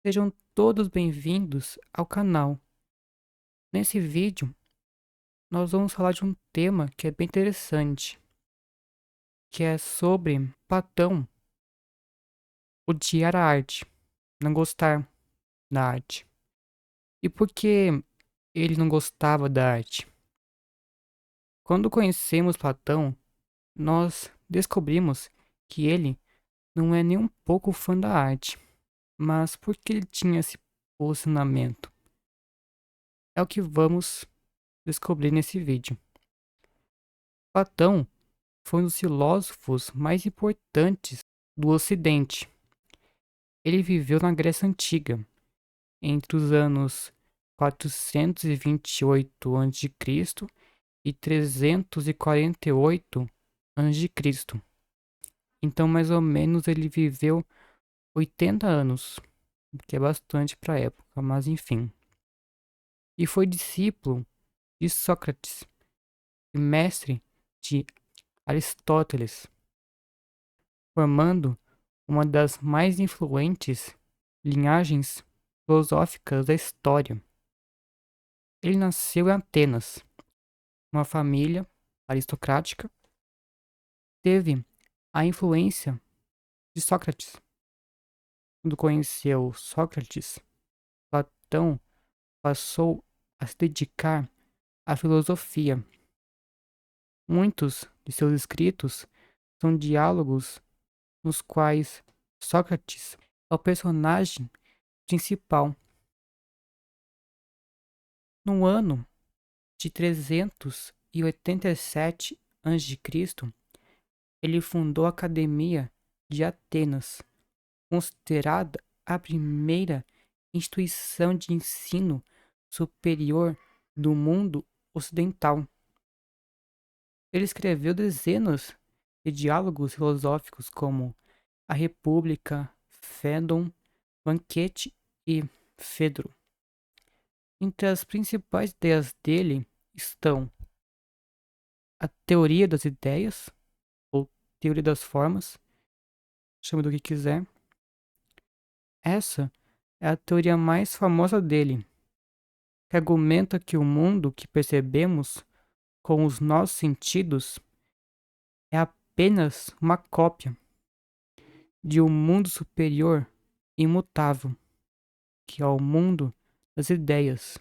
Sejam todos bem-vindos ao canal. Nesse vídeo, nós vamos falar de um tema que é bem interessante, que é sobre Platão odiar a arte, não gostar da arte. E por que ele não gostava da arte? Quando conhecemos Platão, nós descobrimos que ele não é nem um pouco fã da arte. Mas por que ele tinha esse posicionamento? É o que vamos descobrir nesse vídeo. Platão foi um dos filósofos mais importantes do Ocidente. Ele viveu na Grécia Antiga, entre os anos 428 a.C. e 348 a.C. Então, mais ou menos, ele viveu 80 anos, o que é bastante para a época, mas enfim. E foi discípulo de Sócrates e mestre de Aristóteles, formando uma das mais influentes linhagens filosóficas da história. Ele nasceu em Atenas, uma família aristocrática, teve a influência de Sócrates. Quando conheceu Sócrates, Platão passou a se dedicar à filosofia. Muitos de seus escritos são diálogos nos quais Sócrates é o personagem principal. No ano de 387 a.C., ele fundou a Academia de Atenas, considerada a primeira instituição de ensino superior do mundo ocidental. Ele escreveu dezenas de diálogos filosóficos como A República, Fédon, Banquete e Fedro. Entre as principais ideias dele estão a teoria das ideias, ou teoria das formas, chame do que quiser. Essa é a teoria mais famosa dele, que argumenta que o mundo que percebemos com os nossos sentidos é apenas uma cópia de um mundo superior e imutável, que é o mundo das ideias.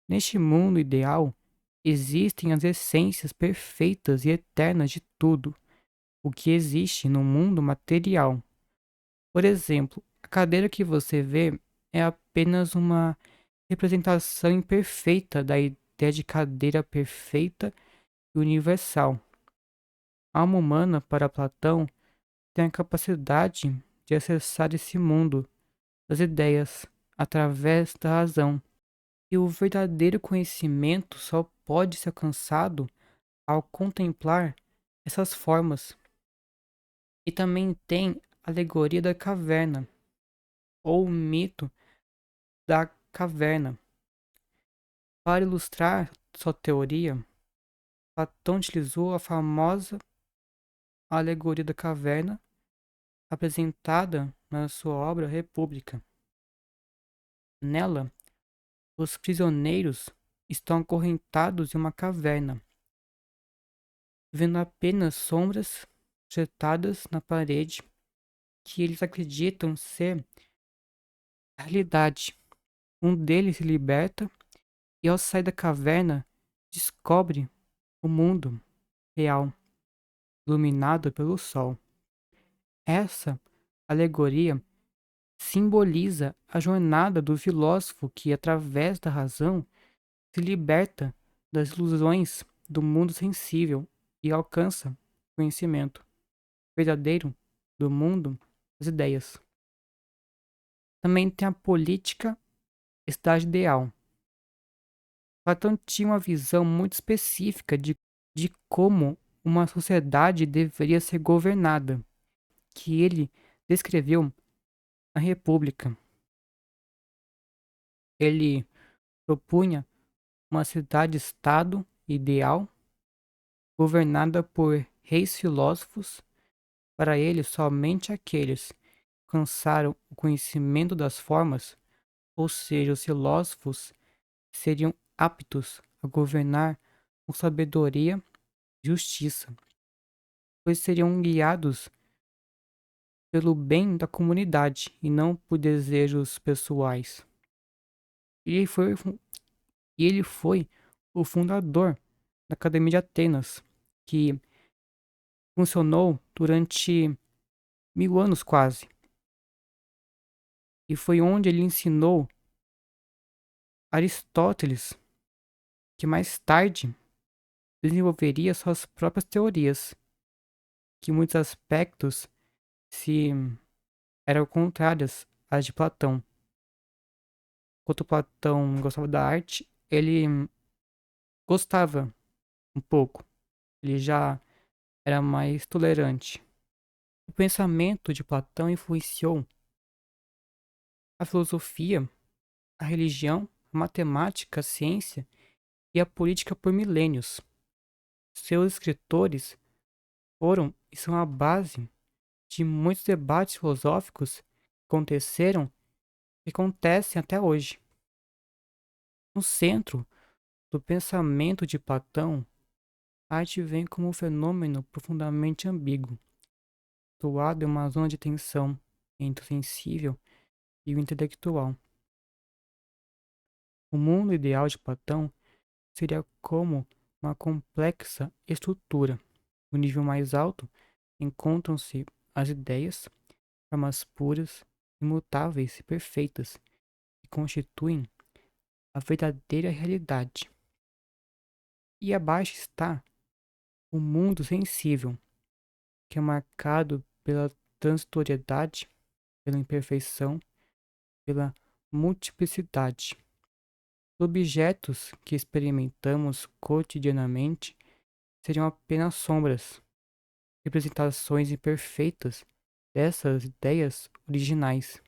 Neste mundo ideal, existem as essências perfeitas e eternas de tudo o que existe no mundo material. Por exemplo, a cadeira que você vê é apenas uma representação imperfeita da ideia de cadeira perfeita e universal. A alma humana, para Platão, tem a capacidade de acessar esse mundo das ideias através da razão. E o verdadeiro conhecimento só pode ser alcançado ao contemplar essas formas. E também tem a alegoria da caverna, ou o mito da caverna. Para ilustrar sua teoria, Platão utilizou a famosa alegoria da caverna, apresentada na sua obra República. Nela, os prisioneiros estão acorrentados em uma caverna, vendo apenas sombras projetadas na parede que eles acreditam ser a realidade. Um deles se liberta e, ao sair da caverna, descobre o mundo real, iluminado pelo sol. Essa alegoria simboliza a jornada do filósofo que, através da razão, se liberta das ilusões do mundo sensível e alcança o conhecimento verdadeiro do mundo das ideias. Também tem a política estágio ideal. Platão tinha uma visão muito específica de como uma sociedade deveria ser governada, que ele descreveu na República. Ele propunha uma cidade-estado ideal, governada por reis filósofos, para ele somente aqueles que alcançaram o conhecimento das formas, ou seja, os filósofos seriam aptos a governar com sabedoria e justiça, pois seriam guiados pelo bem da comunidade e não por desejos pessoais. E ele foi o fundador da Academia de Atenas, que funcionou durante 1000 anos quase, e foi onde ele ensinou Aristóteles, que mais tarde desenvolveria suas próprias teorias, que em muitos aspectos se eram contrárias às de Platão. Enquanto Platão gostava da arte, ele gostava um pouco, ele já era mais tolerante. O pensamento de Platão influenciou a filosofia, a religião, a matemática, a ciência e a política por milênios. Seus escritores foram e são a base de muitos debates filosóficos que aconteceram e acontecem até hoje. No centro do pensamento de Platão, a arte vem como um fenômeno profundamente ambíguo, situado em uma zona de tensão entre o sensível e o intelectual. O mundo ideal de Platão seria como uma complexa estrutura. No nível mais alto encontram-se as ideias, formas puras, imutáveis e perfeitas, que constituem a verdadeira realidade. E abaixo está o mundo sensível, que é marcado pela transitoriedade, pela imperfeição, pela multiplicidade. Os objetos que experimentamos cotidianamente seriam apenas sombras, representações imperfeitas dessas ideias originais.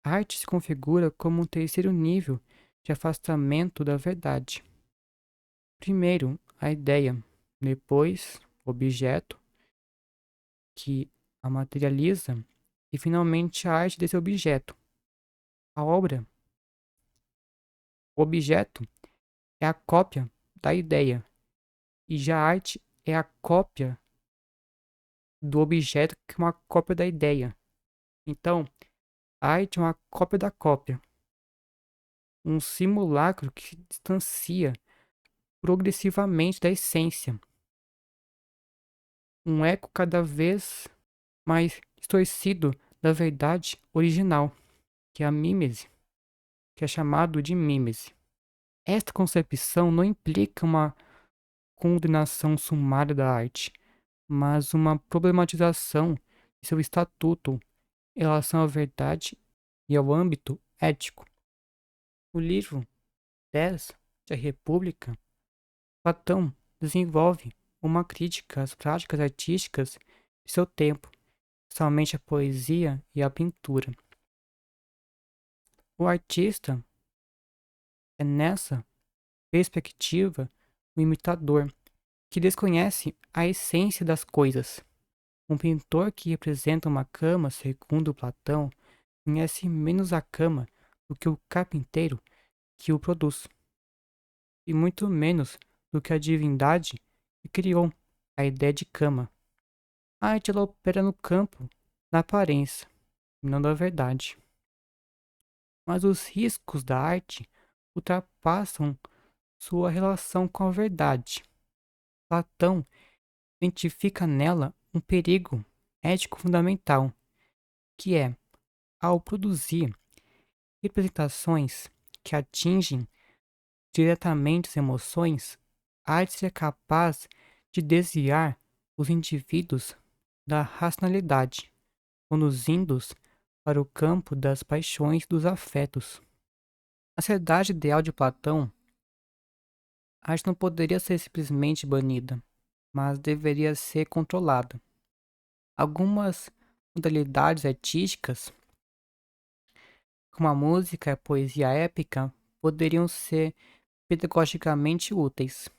A arte se configura como um terceiro nível de afastamento da verdade. Primeiro, a ideia, depois, o objeto, que a materializa, e finalmente a arte desse objeto. A obra, o objeto, é a cópia da ideia, e já a arte é a cópia do objeto, que é uma cópia da ideia. Então, a arte é uma cópia da cópia, um simulacro que se distancia progressivamente da essência, um eco cada vez mais distorcido da verdade original, que é a mímese, que é chamado de mímese. Esta concepção não implica uma condenação sumária da arte, mas uma problematização de seu estatuto em relação à verdade e ao âmbito ético. No livro 10 da República, Platão desenvolve uma crítica às práticas artísticas de seu tempo, especialmente a poesia e a pintura. O artista é, nessa perspectiva, um imitador que desconhece a essência das coisas. Um pintor que representa uma cama, segundo Platão, conhece menos a cama do que o carpinteiro que o produz, e muito menos do que a divindade que criou a ideia de cama. A arte ela opera no campo da aparência, e não da verdade. Mas os riscos da arte ultrapassam sua relação com a verdade. Platão identifica nela um perigo ético fundamental, que é, ao produzir representações que atingem diretamente as emoções, a arte é capaz de desviar os indivíduos da racionalidade, conduzindo-os para o campo das paixões e dos afetos. Na sociedade ideal de Platão, a arte não poderia ser simplesmente banida, mas deveria ser controlada. Algumas modalidades artísticas, como a música e a poesia épica, poderiam ser pedagogicamente úteis,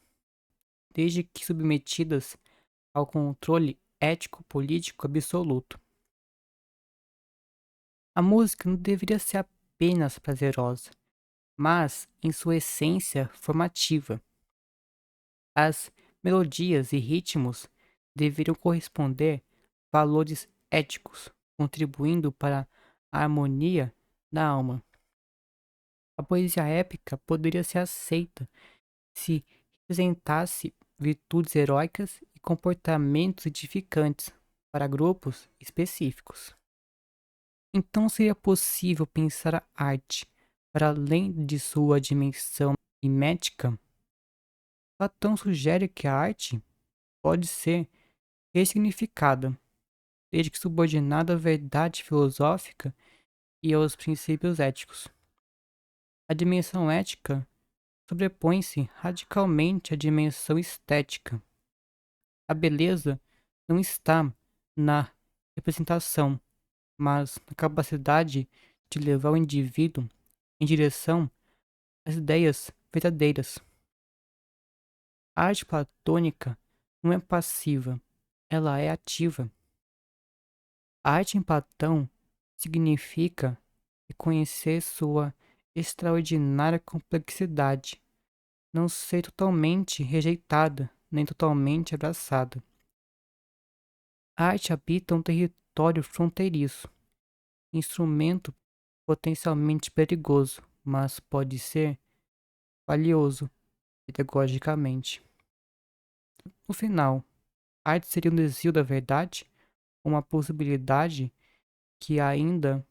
desde que submetidas ao controle ético-político absoluto. A música não deveria ser apenas prazerosa, mas, em sua essência, formativa. As melodias e ritmos deveriam corresponder valores éticos, contribuindo para a harmonia da alma. A poesia épica poderia ser aceita se representasse virtudes heróicas e comportamentos edificantes para grupos específicos. Então seria possível pensar a arte para além de sua dimensão mimética? Platão sugere que a arte pode ser ressignificada, desde que subordinada à verdade filosófica e aos princípios éticos. A dimensão ética sobrepõe-se radicalmente à dimensão estética. A beleza não está na representação, mas na capacidade de levar o indivíduo em direção às ideias verdadeiras. A arte platônica não é passiva, ela é ativa. A arte em Platão significa reconhecer sua extraordinária complexidade, não ser totalmente rejeitada nem totalmente abraçada. A arte habita um território fronteiriço, instrumento potencialmente perigoso, mas pode ser valioso pedagogicamente. No final, a arte seria um desvio da verdade, uma possibilidade que ainda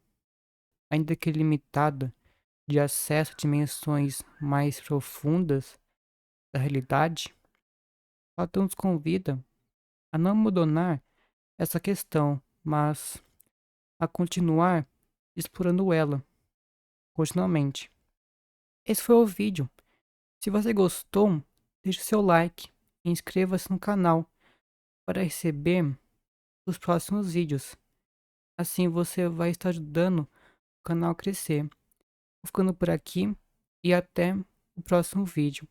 que limitada, de acesso a dimensões mais profundas da realidade. Platão nos convida a não abandonar essa questão, mas a continuar explorando ela continuamente. Esse foi o vídeo. Se você gostou, deixe seu like e inscreva-se no canal para receber os próximos vídeos. Assim você vai estar ajudando o canal a crescer. Vou ficando por aqui e até o próximo vídeo.